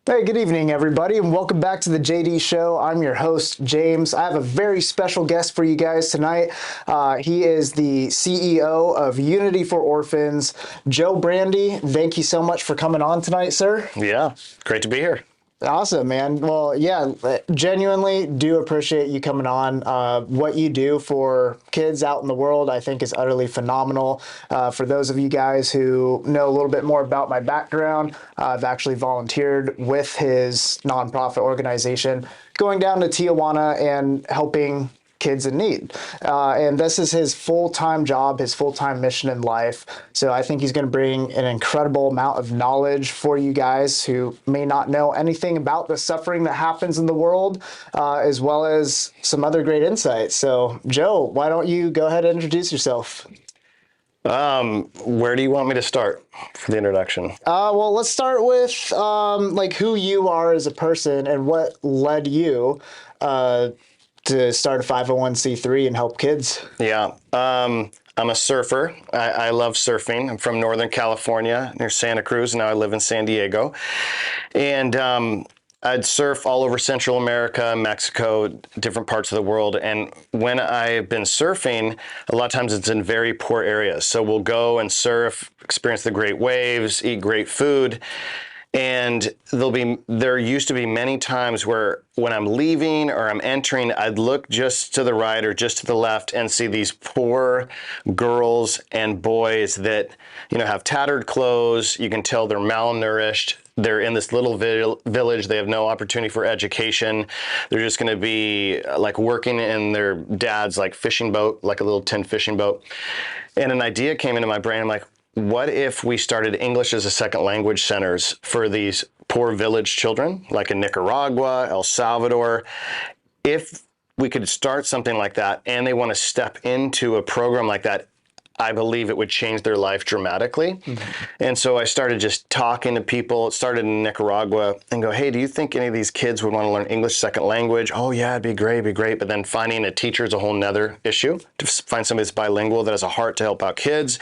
Hey, good evening, everybody, and welcome back to the JD Show. I'm your host, James. I have a very special guest for you guys tonight. He is the CEO of Unity for Orphans, Joe Brandi. Thank you so much for coming on tonight, sir. Yeah, great to be here. Awesome, man. Well, yeah, genuinely do appreciate you coming on. What you do for kids out in the world, I think, is utterly phenomenal. For those of you guys who know a little bit more about my background, I've actually volunteered with his nonprofit organization, going down to Tijuana and helping kids in need. And this is his full-time job, his full-time mission in life. So I think he's going to bring an incredible amount of knowledge for you guys who may not know anything about the suffering that happens in the world, as well as some other great insights. So Joe, why don't you go ahead and introduce yourself? Where do you want me to start for the introduction? Well, let's start with like who you are as a person and what led you to start a 501c3 and help kids. Yeah, I'm a surfer. I love surfing. I'm from Northern California near Santa Cruz. Now I live in San Diego. And I'd surf all over Central America, Mexico, different parts of the world. And when I've been surfing, a lot of times it's in very poor areas. So we'll go and surf, experience the great waves, eat great food. And there used to be many times where when I'm leaving or I'm entering, I'd look just to the right or just to the left and see these poor girls and boys that, have tattered clothes. You can tell they're malnourished. They're in this little village. They have no opportunity for education. They're just going to be like working in their dad's like fishing boat, like a little tin fishing boat. And an idea came into my brain. I'm like, what if we started English as a second language centers for these poor village children, like in Nicaragua, El Salvador? If we could start something like that and they want to step into a program like that, I believe it would change their life dramatically. Mm-hmm. And so I started just talking to people. It started in Nicaragua and go, hey, do you think any of these kids would want to learn English second language? Oh yeah, it'd be great. But then finding a teacher is a whole nother issue. To find somebody that's bilingual that has a heart to help out kids.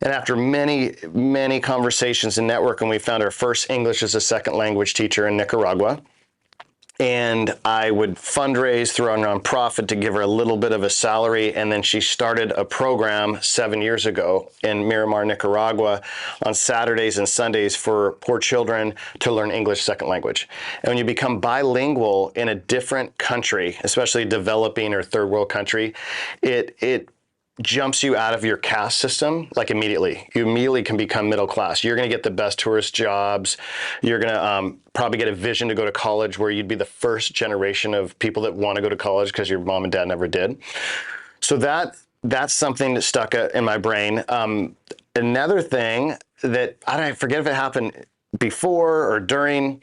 And after many, many conversations and networking, we found our first English as a second language teacher in Nicaragua. And I would fundraise through our nonprofit to give her a little bit of a salary. And then she started a program 7 years ago in Miramar, Nicaragua, on Saturdays and Sundays for poor children to learn English second language. And when you become bilingual in a different country, especially developing or third world country, it jumps you out of your caste system like immediately. You immediately can become middle class. You're going to get the best tourist jobs. You're going to probably get a vision to go to college where you'd be the first generation of people that want to go to college because your mom and dad never did. So that's something that stuck in my brain. Another thing that I forget if it happened before or during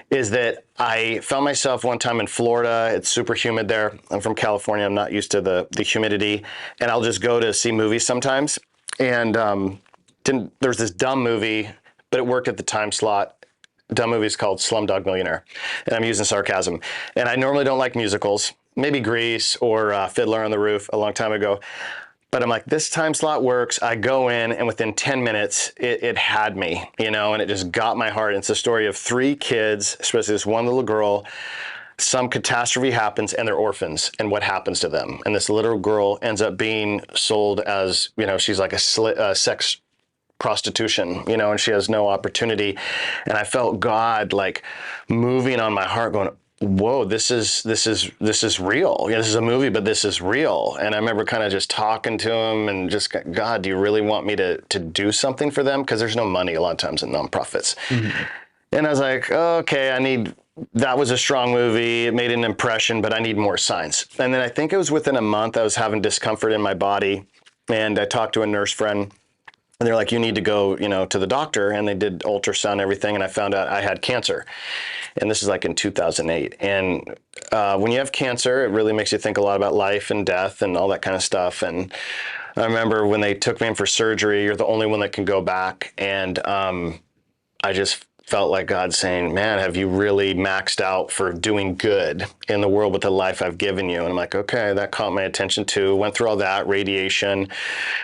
is that I found myself one time in Florida. It's super humid there. I'm from California. I'm not used to the humidity. And I'll just go to see movies sometimes. And there's this dumb movie, but it worked at the time slot. Dumb movie is called Slumdog Millionaire. And I'm using sarcasm. And I normally don't like musicals. Maybe Grease or Fiddler on the Roof a long time ago. But I'm like, this time slot works. I go in, and within 10 minutes, it had me, and it just got my heart. It's a story of 3 kids, especially this one little girl. Some catastrophe happens, and they're orphans, and what happens to them. And this little girl ends up being sold as, she's like a sex prostitution, and she has no opportunity. And I felt God like moving on my heart going, whoa, this is real. This is a movie, but this is real. And I remember kind of just talking to him and just, God, do you really want me to do something for them? Because there's no money a lot of times in nonprofits. Mm-hmm. And I was like, okay, that was a strong movie. It made an impression, but I need more signs. And then I think it was within a month, I was having discomfort in my body. And I talked to a nurse friend. And they're like, you need to go, to the doctor. And they did ultrasound and everything. And I found out I had cancer. And this is like in 2008. And when you have cancer, it really makes you think a lot about life and death and all that kind of stuff. And I remember when they took me in for surgery, you're the only one that can go back. And I just felt like God saying, man, have you really maxed out for doing good in the world with the life I've given you? And I'm like, okay, that caught my attention too. Went through all that, radiation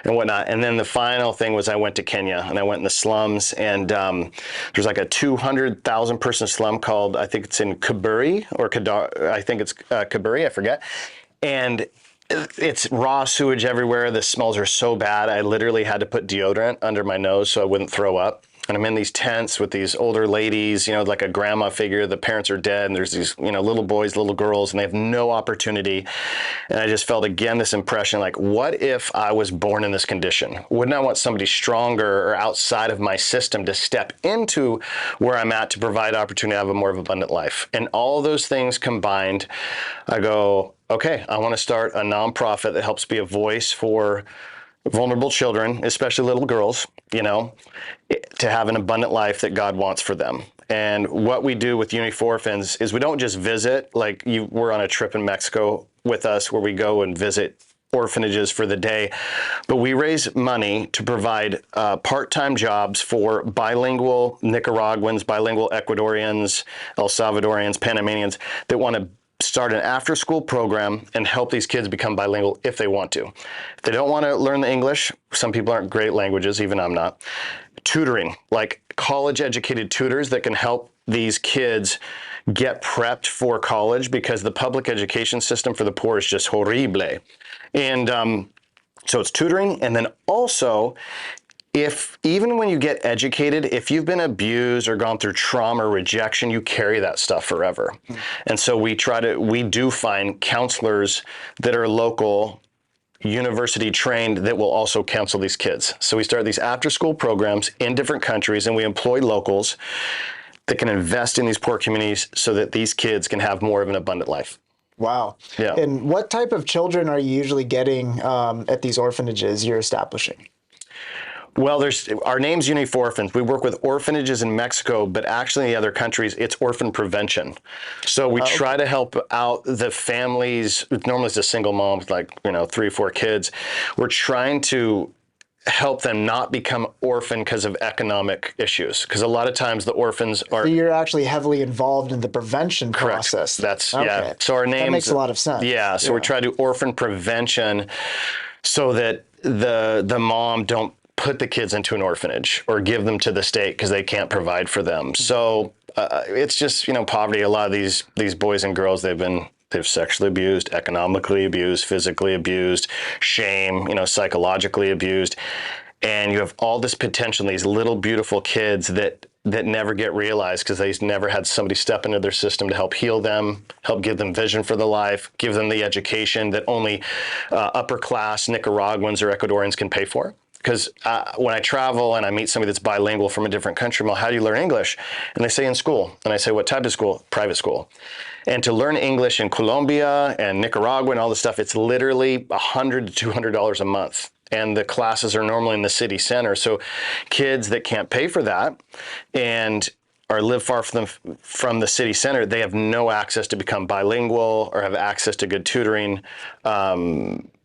and whatnot. And then the final thing was I went to Kenya and I went in the slums, and there's like a 200,000 person slum called, I think it's in Kaburi or Kadar, I think it's Kaburi, I forget. And it's raw sewage everywhere. The smells are so bad. I literally had to put deodorant under my nose so I wouldn't throw up. And I'm in these tents with these older ladies, like a grandma figure. The parents are dead, and there's these, little boys, little girls, and they have no opportunity. And I just felt again this impression, like, what if I was born in this condition? Wouldn't I want somebody stronger or outside of my system to step into where I'm at to provide opportunity to have a more of abundant life? And all those things combined, I go, okay, I want to start a nonprofit that helps be a voice for vulnerable children, especially little girls, to have an abundant life that God wants for them. And what we do with Unity for Orphans is we don't just visit, like you were on a trip in Mexico with us where we go and visit orphanages for the day, but we raise money to provide part-time jobs for bilingual Nicaraguans, bilingual Ecuadorians, El Salvadorians, Panamanians that want to start an after-school program and help these kids become bilingual if they want to. If they don't want to learn the English, some people aren't great languages, even I'm not. Tutoring, like college-educated tutors that can help these kids get prepped for college, because the public education system for the poor is just horrible. And so it's tutoring, and then also, even when you get educated, if you've been abused or gone through trauma or rejection, you carry that stuff forever. And so we do find counselors that are local, university trained, that will also counsel these kids. So we start these after school programs in different countries, and we employ locals that can invest in these poor communities so that these kids can have more of an abundant life. Wow. Yeah. And what type of children are you usually getting at these orphanages you're establishing? Well, our name's Unity for Orphans. We work with orphanages in Mexico, but actually in the other countries, it's orphan prevention. So we try to help out the families. Normally it's a single mom with 3 or 4 kids. We're trying to help them not become orphan because of economic issues. Because a lot of times the orphans are... So you're actually heavily involved in the prevention process. That's, okay. yeah. So our name... That makes a lot of sense. Yeah, so we try to do orphan prevention so that the mom don't put the kids into an orphanage or give them to the state because they can't provide for them. So it's just, poverty. A lot of these boys and girls, they've sexually abused, economically abused, physically abused, shame, psychologically abused. And you have all this potential in these little beautiful kids that never get realized because they never had somebody step into their system to help heal them, help give them vision for the life, give them the education that only upper class Nicaraguans or Ecuadorians can pay for. Because when I travel and I meet somebody that's bilingual from a different country, I'm like, how do you learn English? And they say in school. And I say, what type of school? Private school. And to learn English in Colombia and Nicaragua and all this stuff, it's literally $100 to $200 a month. And the classes are normally in the city center. So kids that can't pay for that and live far from the city center, they have no access to become bilingual or have access to good tutoring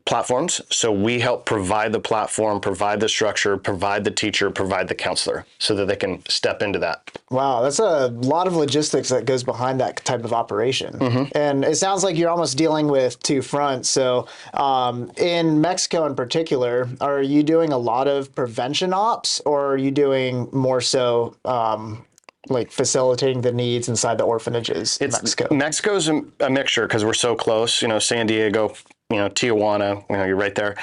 platforms. So we help provide the platform, provide the structure, provide the teacher, provide the counselor so that they can step into that. Wow, that's a lot of logistics that goes behind that type of operation. Mm-hmm. And it sounds like you're almost dealing with two fronts. So in Mexico in particular, are you doing a lot of prevention ops, or are you doing more so like facilitating the needs inside the orphanages in Mexico? Mexico's a mixture because we're so close, San Diego, Tijuana, you're right there.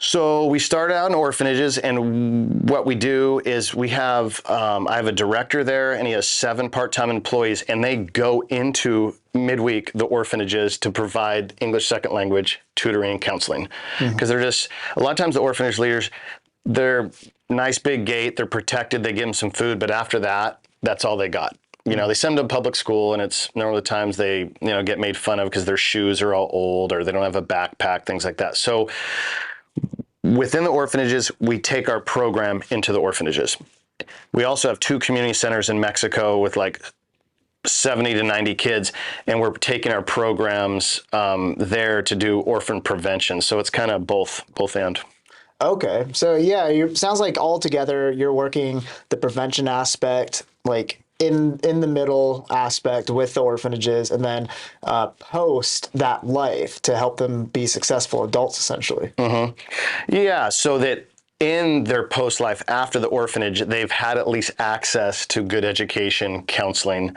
So we started out in orphanages, and what we do is we have, I have a director there, and he has 7 part-time employees, and they go into midweek the orphanages to provide English second language tutoring and counseling. Because they're just, a lot of times the orphanage leaders, they're nice big gate, they're protected, they give them some food, but after that, that's all they got. They send them to public school, and it's normally the times they, get made fun of because their shoes are all old or they don't have a backpack, things like that. So within the orphanages, we take our program into the orphanages. We also have 2 community centers in Mexico with 70 to 90 kids, and we're taking our programs there to do orphan prevention. So it's kind of both and. Okay. So yeah, sounds like altogether you're working the prevention aspect like in the middle aspect with the orphanages, and then post that life to help them be successful adults, essentially. Yeah, so that in their post life after the orphanage, they've had at least access to good education, counseling,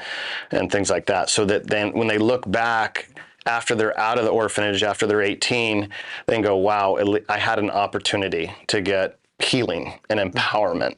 and things like that. So that then when they look back after they're out of the orphanage, after they're 18, they can go, wow, I had an opportunity to get healing and empowerment.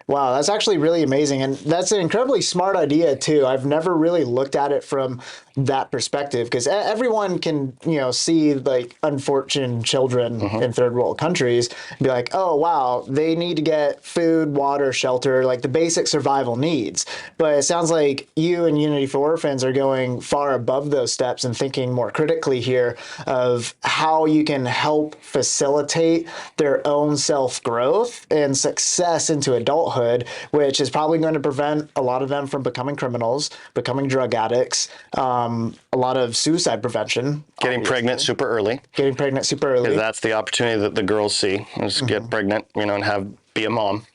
Wow, that's actually really amazing. And that's an incredibly smart idea too. I've never really looked at it from that perspective, because everyone can, see like unfortunate children in third world countries and be like, oh, wow, they need to get food, water, shelter, like the basic survival needs. But it sounds like you and Unity for Orphans are going far above those steps and thinking more critically here of how you can help facilitate their own self-growth and success into adulthood, which is probably going to prevent a lot of them from becoming criminals, becoming drug addicts, a lot of suicide prevention. Getting pregnant super early. Getting pregnant super early. Because that's the opportunity that the girls see, is get pregnant, and be a mom.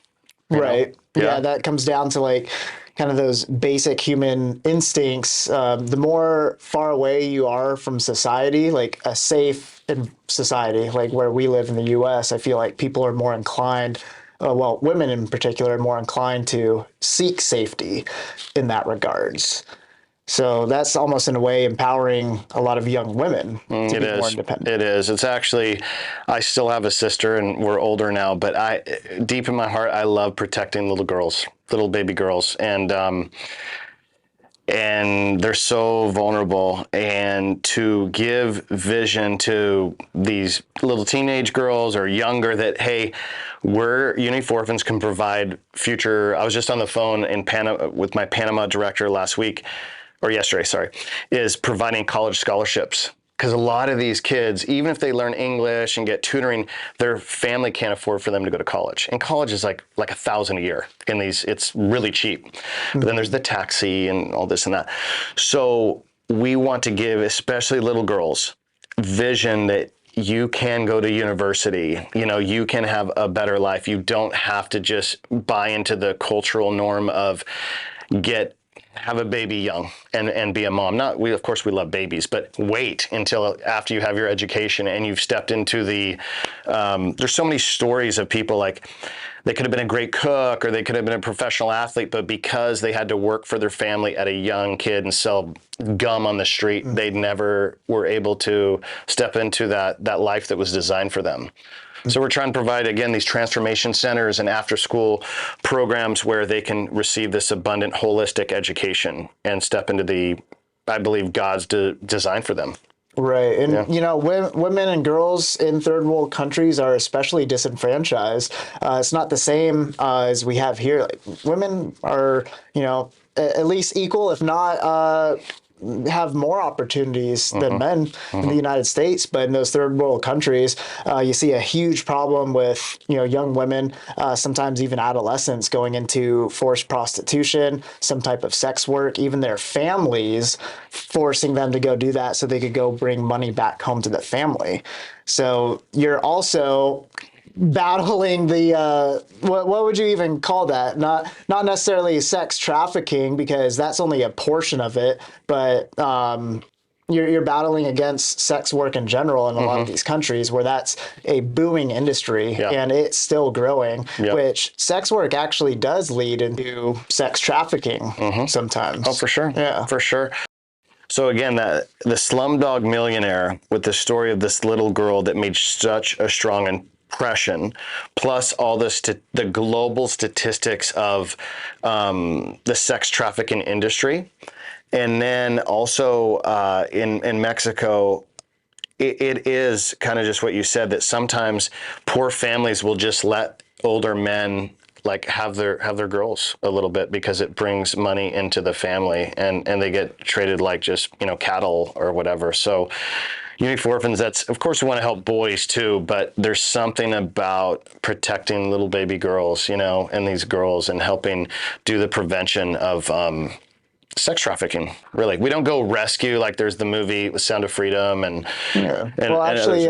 Right. Yeah, that comes down to like kind of those basic human instincts. The more far away you are from society, like a safe society, like where we live in the U.S., I feel like people are more inclined, well, women in particular, are more inclined to seek safety in that regards. So that's almost in a way empowering a lot of young women to be more independent. It is. It's actually, I still have a sister and we're older now, but deep in my heart, I love protecting little girls, little baby girls. And they're so vulnerable, and to give vision to these little teenage girls or younger that, hey, Unity for Orphans can provide future. I was just on the phone in with my Panama director yesterday, is providing college scholarships. Because a lot of these kids, even if they learn English and get tutoring, their family can't afford for them to go to college. And college is like $1,000 a year. It's really cheap. But then there's the taxi and all this and that. So we want to give, especially little girls, vision that you can go to university. You can have a better life. You don't have to just buy into the cultural norm of have a baby young and be a mom. Of course we love babies, but wait until after you have your education and you've stepped into there's so many stories of people like they could have been a great cook or they could have been a professional athlete, but because they had to work for their family at a young kid and sell gum on the street, they never were able to step into that life that was designed for them. So we're trying to provide, again, these transformation centers and after-school programs where they can receive this abundant, holistic education and step into I believe, God's design for them. Right. And, women and girls in third world countries are especially disenfranchised. It's not the same as we have here. Like, women are, at least equal, if not have more opportunities than men in the United States. But in those third world countries, you see a huge problem with, young women, sometimes even adolescents, going into forced prostitution, some type of sex work, even their families forcing them to go do that so they could go bring money back home to the family. So you're also battling the what would you even call that? Not necessarily sex trafficking, because that's only a portion of it, but you're battling against sex work in general in a lot of these countries where that's a booming industry and it's still growing, which sex work actually does lead into sex trafficking sometimes. Oh, for sure. Yeah, for sure. So again, the Slumdog Millionaire, with the story of this little girl that made such a strong impression, plus all the global statistics of the sex trafficking industry, and then also in Mexico, it is kind of just what you said, that sometimes poor families will just let older men have their girls a little bit because it brings money into the family, and they get traded like just cattle or whatever. So Unity for Orphans, of course we want to help boys too, but there's something about protecting little baby girls, and these girls, and helping do the prevention of sex trafficking. Really, we don't go rescue like there's the movie with Sound of Freedom Yeah. and Well, others. actually,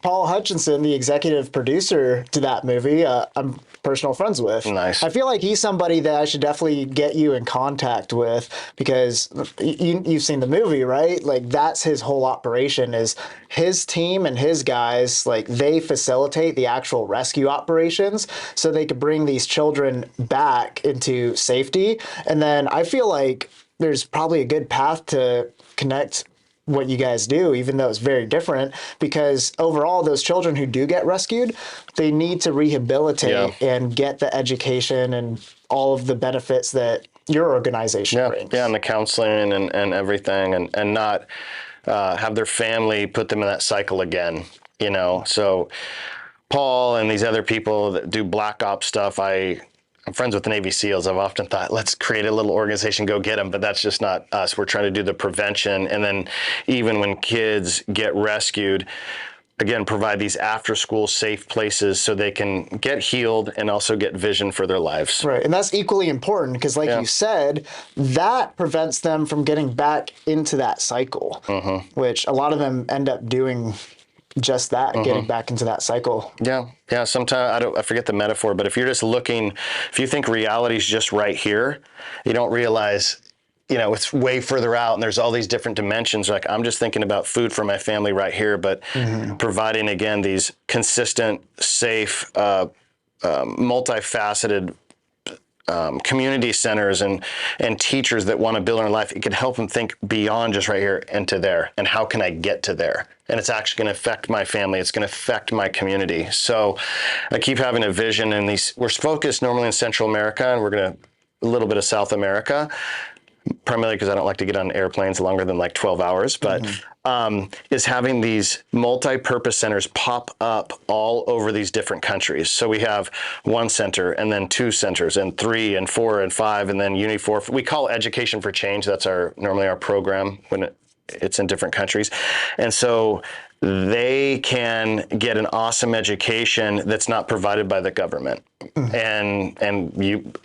Paul Hutchinson, the executive producer to that movie, I'm personal friends with. Nice. I feel like he's somebody that I should definitely get you in contact with because you've seen the movie, right? Like that's his whole operation is his team and his guys, like they facilitate the actual rescue operations so they could bring these children back into safety. And then I feel like there's probably a good path to connect what you guys do, even though it's very different, because overall, those children who do get rescued, they need to Yeah. rehabilitate and get the education and all of the benefits that your organization Yeah, brings. yeah, and the counseling and everything, and not have their family put them in that cycle again. So Paul and these other people that do black ops stuff, I'm friends with the Navy SEALs. I've often thought, let's create a little organization, go get them, but that's just not us. We're trying to do the prevention, and then even when kids get rescued, again, provide these after-school safe places so they can get healed and also get vision for their lives. Right. And that's equally important because, like you said, that prevents them from getting back into that cycle, which a lot of them end up doing just that, getting back into that cycle. Yeah, yeah. Sometimes I forget the metaphor, but if you're just looking, if you think reality is just right here, you don't realize, it's way further out, and there's all these different dimensions. Like I'm just thinking about food for my family right here, but providing again these consistent, safe, multifaceted community centers and teachers that want to build their life, it can help them think beyond just right here and to there. And how can I get to there? And it's actually going to affect my family. It's going to affect my community. So I keep having a vision, and we're focused normally in Central America, and we're going to a little bit of South America, primarily because I don't like to get on airplanes longer than like 12 hours, but is having these multi-purpose centers pop up all over these different countries. So we have one center and then two centers and 3 and 4 and 5 and then Uni 4. We call Education for Change. That's normally our program when it's in different countries. And so they can get an awesome education that's not provided by the government. And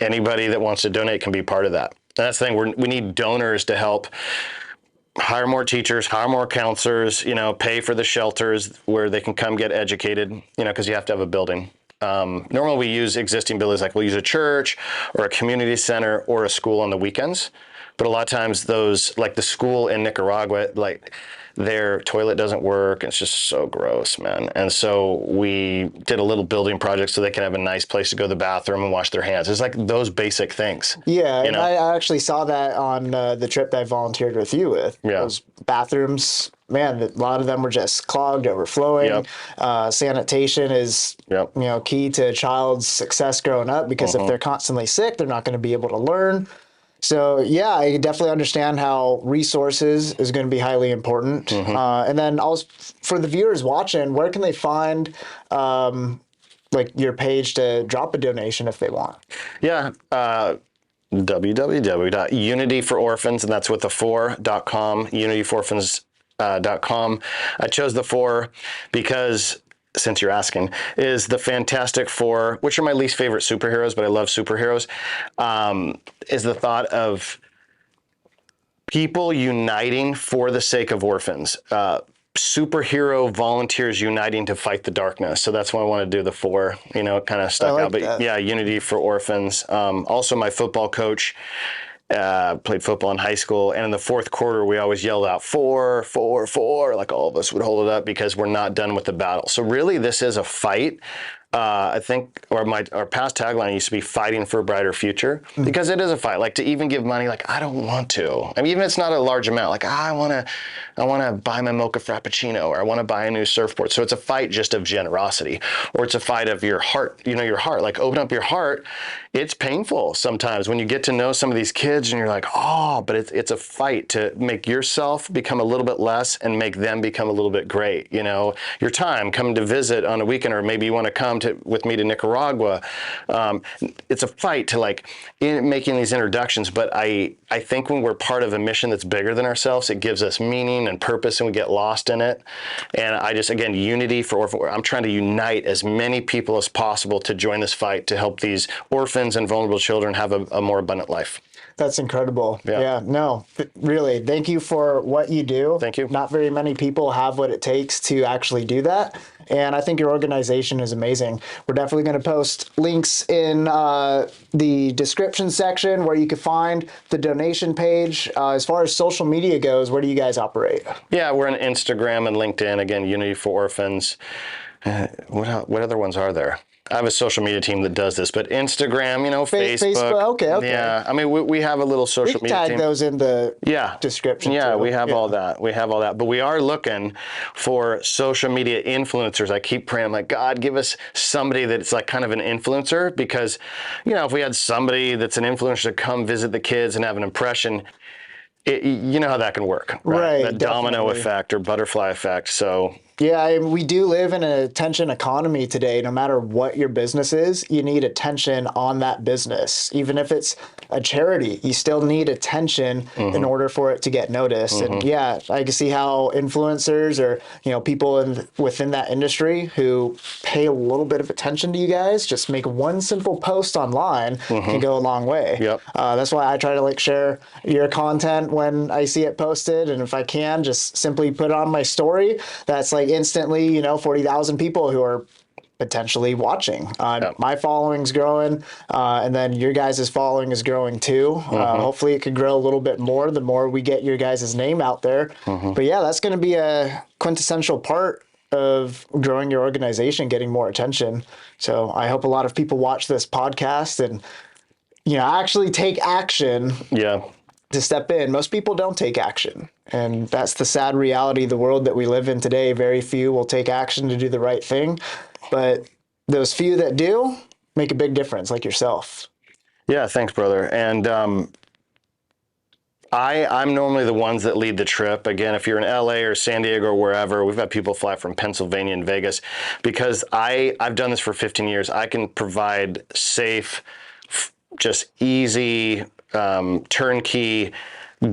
anybody that wants to donate can be part of that. And that's the thing, we need donors to help hire more teachers, hire more counselors, pay for the shelters where they can come get educated, because you have to have a building. Normally we use existing buildings, like we'll use a church or a community center or a school on the weekends. But a lot of times those, like the school in Nicaragua, like their toilet doesn't work. It's just so gross, man. And so we did a little building project so they can have a nice place to go to the bathroom and wash their hands. It's like those basic things. Yeah, and I actually saw that on the trip that I volunteered with you with. Yeah. Those bathrooms, man, a lot of them were just clogged, overflowing. Yep. Sanitation is, key to a child's success growing up because if they're constantly sick, they're not going to be able to learn. So, yeah, I definitely understand how resources is going to be highly important. And then also for the viewers watching, where can they find your page to drop a donation if they want? Yeah. www.unityfororphans, and that's with the 4.com, unityfororphans.com. I chose the 4 because, since you're asking, is the Fantastic Four, which are my least favorite superheroes, but I love superheroes, is the thought of people uniting for the sake of orphans. Superhero volunteers uniting to fight the darkness. So that's why I want to do the 4, it kind of stuck out. But that. Yeah, Unity for Orphans. Also, my football coach played football in high school. And in the fourth quarter, we always yelled out 4, 4, 4, like all of us would hold it up because we're not done with the battle. So really, this is a fight. I think, our past tagline used to be fighting for a brighter future, because it is a fight. Like, to even give money, like, I don't want to. I mean, even if it's not a large amount, like, I want to buy my mocha frappuccino, or I want to buy a new surfboard. So it's a fight just of generosity, or it's a fight of your heart, your heart, like open up your heart. It's painful sometimes when you get to know some of these kids and you're like, oh, but it's a fight to make yourself become a little bit less and make them become a little bit great. Your time coming to visit on a weekend, or maybe you want to come with me to Nicaragua. It's a fight to making these introductions. But I think when we're part of a mission that's bigger than ourselves, it gives us meaning and purpose, and we get lost in it. And again, Unity for Orphans. I'm trying to unite as many people as possible to join this fight to help these orphans and vulnerable children have a more abundant life. That's incredible. Yeah. Yeah, no, really. Thank you for what you do. Thank you. Not very many people have what it takes to actually do that. And I think your organization is amazing. We're definitely going to post links in the description section where you can find the donation page. As far as social media goes, where do you guys operate? Yeah, we're on Instagram and LinkedIn. Again, Unity for Orphans. What other ones are there? I have a social media team that does this, but Instagram, Facebook. Okay, okay. Yeah, I mean, we have a little We social can media tag team. those in the Yeah. description Yeah, too. we have all that. We have all that. But we are looking for social media influencers. I keep praying, I'm like, God, give us somebody that's like kind of an influencer, because, if we had somebody that's an influencer to come visit the kids and have an impression, you know how that can work, right? Right, That domino definitely. effect or butterfly effect. So Yeah, we do live in an attention economy today. No matter what your business is, you need attention on that business. Even if it's a charity, you still need attention in order for it to get noticed. And yeah, I can see how influencers or people within that industry who pay a little bit of attention to you guys, just make one simple post online can go a long way. Yep. That's why I try to share your content when I see it posted, and if I can, just simply put it on my story. That's instantly, 40,000 people who are potentially watching. My following's growing, and then your guys' following is growing too. Hopefully it could grow a little bit more the more we get your guys' name out there. But yeah, that's going to be a quintessential part of growing your organization, getting more attention. So I hope a lot of people watch this podcast and actually take action yeah. to step in. Most people don't take action. And that's the sad reality of the world that we live in today. Very few will take action to do the right thing. But those few that do make a big difference, like yourself. Yeah, thanks, brother. And I'm normally the ones that lead the trip. Again, if you're in LA or San Diego or wherever, we've had people fly from Pennsylvania and Vegas, because I've done this for 15 years. I can provide safe, just easy, turnkey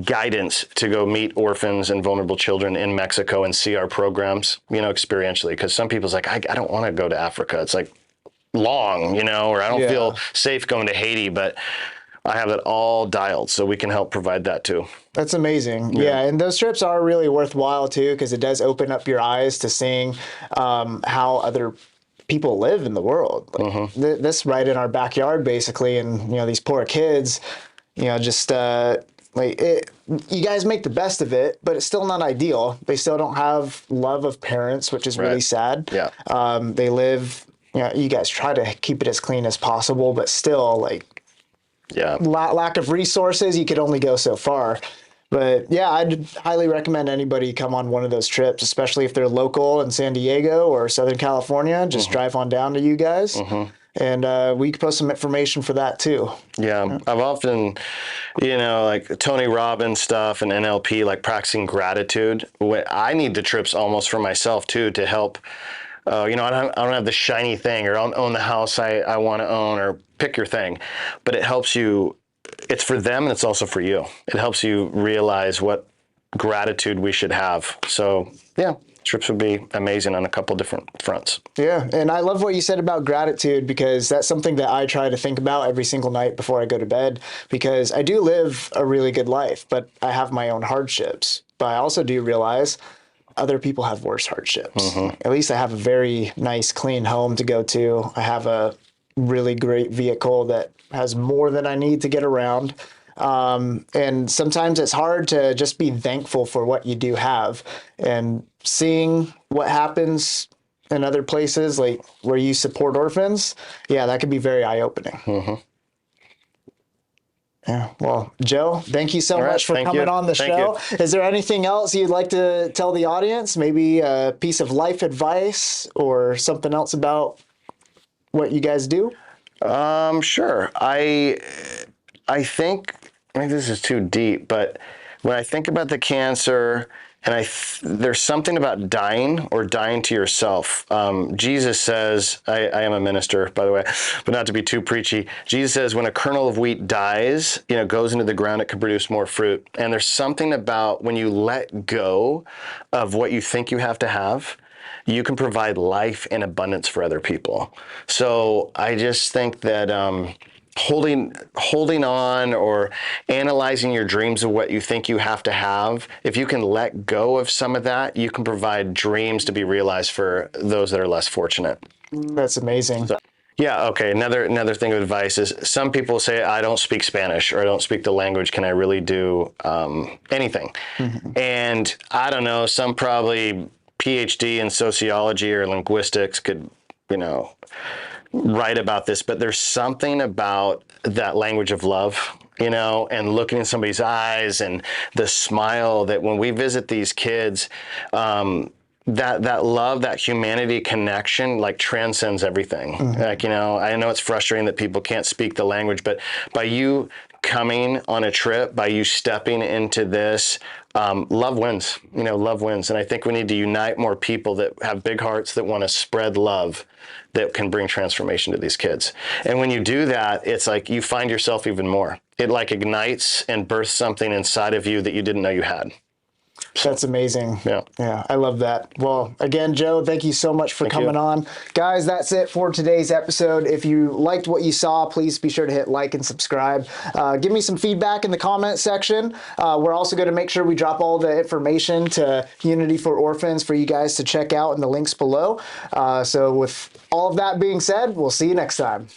guidance to go meet orphans and vulnerable children in Mexico and see our programs, experientially. Because some people's like, I don't want to go to Africa. It's like long, or I don't feel safe going to Haiti, but I have it all dialed, so we can help provide that too. That's amazing. Yeah, and those trips are really worthwhile too, because it does open up your eyes to seeing how other people live in the world. This right in our backyard, basically, and these poor kids, just you guys make the best of it, but it's still not ideal. They still don't have love of parents, which is really sad. Yeah. They live. You guys try to keep it as clean as possible, but still, Yeah. lack of resources, you could only go so far. But yeah, I'd highly recommend anybody come on one of those trips, especially if they're local in San Diego or Southern California. Just drive on down to you guys, and we could post some information for that too. Yeah. I've often, like Tony Robbins stuff and NLP, like practicing gratitude. I need the trips almost for myself too, to help. I don't have the shiny thing, or I don't own the house I want to own, or pick your thing, but it helps you. It's for them, and it's also for you. It helps you realize what gratitude we should have. So yeah, trips would be amazing on a couple different fronts. Yeah, and I love what you said about gratitude, because that's something that I try to think about every single night before I go to bed, because I do live a really good life, but I have my own hardships. But I also do realize other people have worse hardships. At least I have a very nice, clean home to go to. I have a really great vehicle that has more than I need to get around. And sometimes it's hard to just be thankful for what you do have, and seeing what happens in other places, like where you support orphans. Yeah, that could be very eye-opening. Yeah. Well, Joe, thank you so much for coming on the show. Is there anything else you'd like to tell the audience? Maybe a piece of life advice or something else about what you guys do? Sure. I think, maybe this is too deep, but when I think about the cancer, and there's something about dying, or dying to yourself. Jesus says, I am a minister, by the way, but not to be too preachy. Jesus says when a kernel of wheat dies, goes into the ground, it can produce more fruit. And there's something about when you let go of what you think you have to have, you can provide life in abundance for other people. So I just think that holding on or analyzing your dreams of what you think you have to have, if you can let go of some of that, you can provide dreams to be realized for those that are less fortunate. That's amazing. So, yeah. Okay. Another thing of advice is some people say, I don't speak Spanish or I don't speak the language. Can I really do anything? And I don't know, some probably PhD in sociology or linguistics could, write about this, but there's something about that language of love, and looking in somebody's eyes and the smile that when we visit these kids, that love, that humanity connection, like transcends everything. Like, I know it's frustrating that people can't speak the language, but by you coming on a trip, by you stepping into this, love wins. Love wins. And I think we need to unite more people that have big hearts that want to spread love that can bring transformation to these kids. And when you do that, it's like you find yourself even more. It like ignites and births something inside of you that you didn't know you had. That's amazing. Yeah. Yeah, I love that. Well, again, Joe, thank you so much for coming on. Guys, that's it for today's episode. If you liked what you saw, please be sure to hit like and subscribe. Give me some feedback in the comment section. We're also going to make sure we drop all the information to Unity for Orphans for you guys to check out in the links below. So with all of that being said, we'll see you next time.